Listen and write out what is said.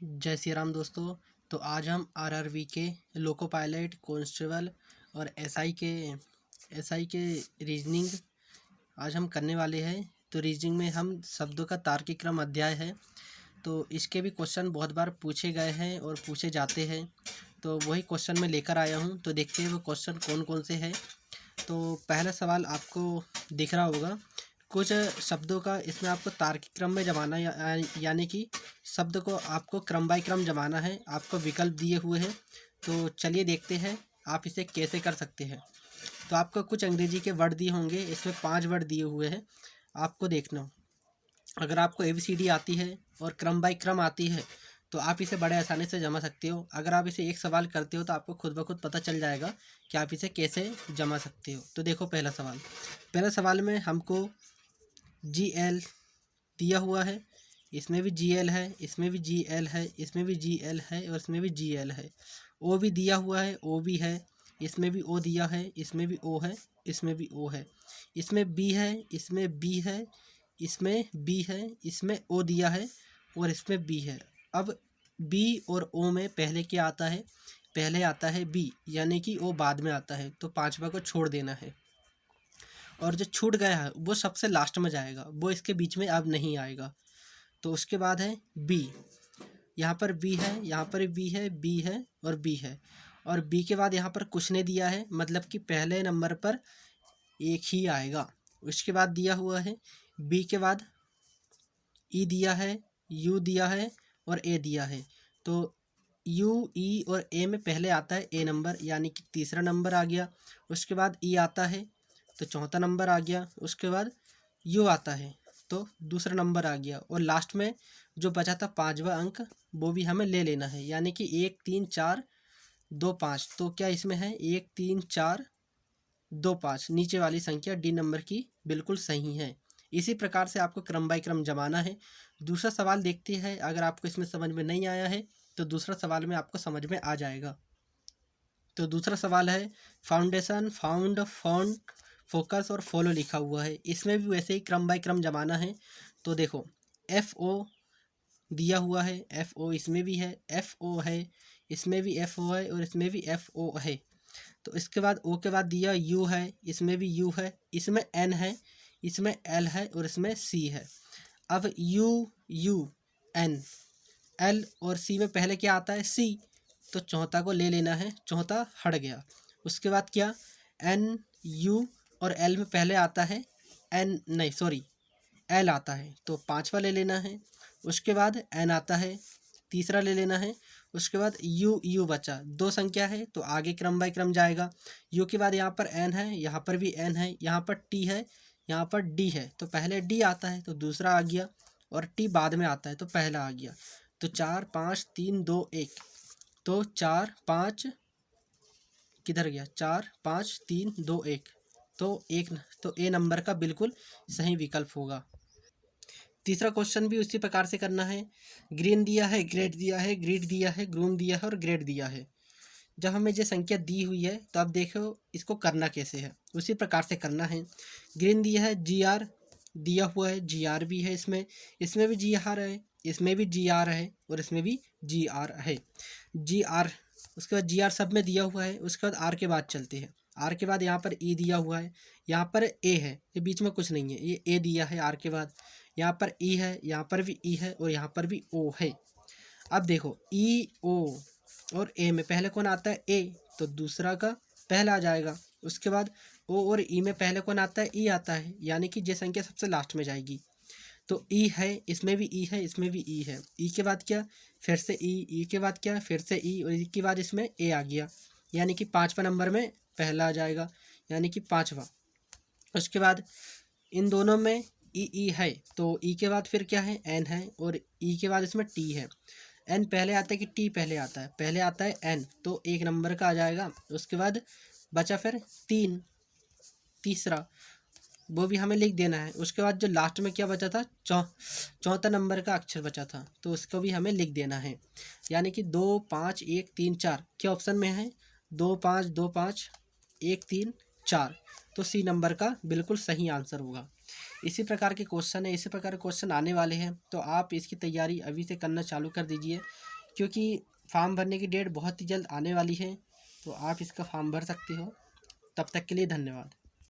जय श्री राम दोस्तों। तो आज हम आरआरबी के लोको पायलट कांस्टेबल और एसआई के रीजनिंग आज हम करने वाले हैं। तो रीजनिंग में हम शब्दों का तार्किक क्रम अध्याय है, तो इसके भी क्वेश्चन बहुत बार पूछे गए हैं और पूछे जाते हैं। तो वही क्वेश्चन मैं लेकर आया हूँ, तो देखते हैं वो क्वेश्चन कौन कौन से हैं। तो पहला सवाल आपको दिख रहा होगा, कुछ शब्दों का इसमें आपको तार्किक क्रम में जमाना यानी कि शब्द को आपको क्रम बाय क्रम जमाना है। आपको विकल्प दिए हुए हैं, तो चलिए देखते हैं आप इसे कैसे कर सकते हैं। तो आपको कुछ अंग्रेजी के वर्ड दिए होंगे, इसमें 5 वर्ड दिए हुए हैं, आपको देखना हो। अगर आपको ABCD आती है और क्रम बाय क्रम आती है तो आप इसे बड़े आसानी से जमा सकते हो। अगर आप इसे एक सवाल करते हो तो आपको खुद ब खुद पता चल जाएगा कि आप इसे कैसे जमा सकते हो। तो देखो पहला सवाल में हमको GL दिया हुआ है, इसमें भी GL है, इसमें भी GL है, इसमें भी GL है और इसमें भी GL है। O भी दिया हुआ है, O भी है, इसमें भी O दिया है, इसमें भी O है, इसमें भी O है। इसमें B है, इसमें B है, इसमें B है, इसमें O दिया है और इसमें B है। अब B और O में पहले क्या आता है? पहले आता है B, यानी कि O बाद में आता है, तो 5वां को छोड़ देना है। और जो छूट गया है वो सबसे लास्ट में जाएगा, वो इसके बीच में अब नहीं आएगा। तो उसके बाद है बी, यहाँ पर बी है, यहाँ पर बी है, बी है और बी है। और बी के बाद यहाँ पर कुछ नहीं दिया है, मतलब कि पहले नंबर पर एक ही आएगा। उसके बाद दिया हुआ है बी के बाद ई दिया है, यू दिया है और ए दिया है। तो यू, ई और ए में पहले आता है ए नंबर, यानी कि तीसरा नंबर आ गया। उसके बाद ई आता है तो चौथा नंबर आ गया। उसके बाद यू आता है तो दूसरा नंबर आ गया। और लास्ट में जो बचा था 5वां अंक, वो भी हमें ले लेना है, यानी कि 1 3 4 2 5। तो क्या इसमें है 1 3 4 2 5, नीचे वाली संख्या डी नंबर की बिल्कुल सही है। इसी प्रकार से आपको क्रम बाय क्रम जमाना है। दूसरा सवाल देखते हैं, अगर आपको इसमें समझ में नहीं आया है तो दूसरा सवाल में आपको समझ में आ जाएगा। तो दूसरा सवाल है फाउंडेशन, फाउंड, फाउंड, फोकस और फॉलो लिखा हुआ है। इसमें भी वैसे ही क्रम बाय क्रम जमाना है। तो देखो FO दिया हुआ है, FO इसमें भी है, FO है, इसमें भी FO है और इसमें भी FO है। तो इसके बाद O के बाद दिया U है, इसमें भी U है, इसमें N है, इसमें L है और इसमें C है। अब UN L और C में पहले क्या आता है? C, तो चौथा को ले लेना है, चौथा हट गया। उसके बाद क्या? N, U और L में पहले आता है L आता है, तो 5वां ले लेना है। उसके बाद N आता है, तीसरा ले लेना है। उसके बाद U बचा, 2 संख्या है तो आगे क्रम बाय क्रम जाएगा। U के बाद यहाँ पर N है, यहाँ पर भी N है, यहाँ पर T है, यहाँ पर D है, तो पहले D आता है तो दूसरा आ गया और T बाद में आता है तो पहला आ गया। तो 4 5 3 2 1, तो 4 5 किधर गया? 4 5 3 2 1, तो ए नंबर का बिल्कुल सही विकल्प होगा। तीसरा क्वेश्चन भी उसी प्रकार से करना है। ग्रीन दिया है, ग्रेड दिया है, ग्रिड दिया है, ग्रूम दिया है और ग्रेड दिया है। जब हमें ये संख्या दी हुई है तो अब देखो इसको करना कैसे है, उसी प्रकार से करना है। ग्रीन दिया है, GR दिया हुआ है, GR भी है, इसमें भी GR है, इसमें भी GR है और इसमें भी GR है। GR, उसके बाद GR सब में दिया हुआ है। उसके बाद R के बाद चलते हैं। R के बाद यहाँ पर E दिया हुआ है, यहाँ पर A है, ये बीच में कुछ नहीं है, ये A दिया है R के बाद। यहाँ पर E है, यहाँ पर भी E है और यहाँ पर भी O है। अब देखो E, O और A में पहले कौन आता है? A, तो दूसरा का पहला आ जाएगा। उसके बाद O और E में पहले कौन आता है? E आता है, यानी कि ये संख्या सबसे लास्ट में जाएगी। तो E है, इसमें भी E है, इसमें भी E है। E के बाद क्या? फिर से E के बाद क्या? फिर से E और E के बाद इसमें A आ गया, यानी कि 5वां नंबर में पहला आ जाएगा, यानी कि 5वां। उसके बाद इन दोनों में E है, तो E के बाद फिर क्या है? N है और E के बाद इसमें T है। N पहले आता है कि T पहले आता है? पहले आता है N, तो 1 नंबर का आ जाएगा। उसके बाद बचा फिर 3, तीसरा, वो भी हमें लिख देना है। उसके बाद जो लास्ट में क्या बचा था? चौथा नंबर का अक्षर बचा था, तो उसको भी हमें लिख देना है। यानी कि 2 5 1 3 4 क्या ऑप्शन में है? 2 5 2 5 1 3 4, तो C नंबर का बिल्कुल सही आंसर होगा। इसी प्रकार के क्वेश्चन है, इसी प्रकार के क्वेश्चन आने वाले हैं, तो आप इसकी तैयारी अभी से करना चालू कर दीजिए, क्योंकि फॉर्म भरने की डेट बहुत ही जल्द आने वाली है। तो आप इसका फॉर्म भर सकते हो। तब तक के लिए धन्यवाद।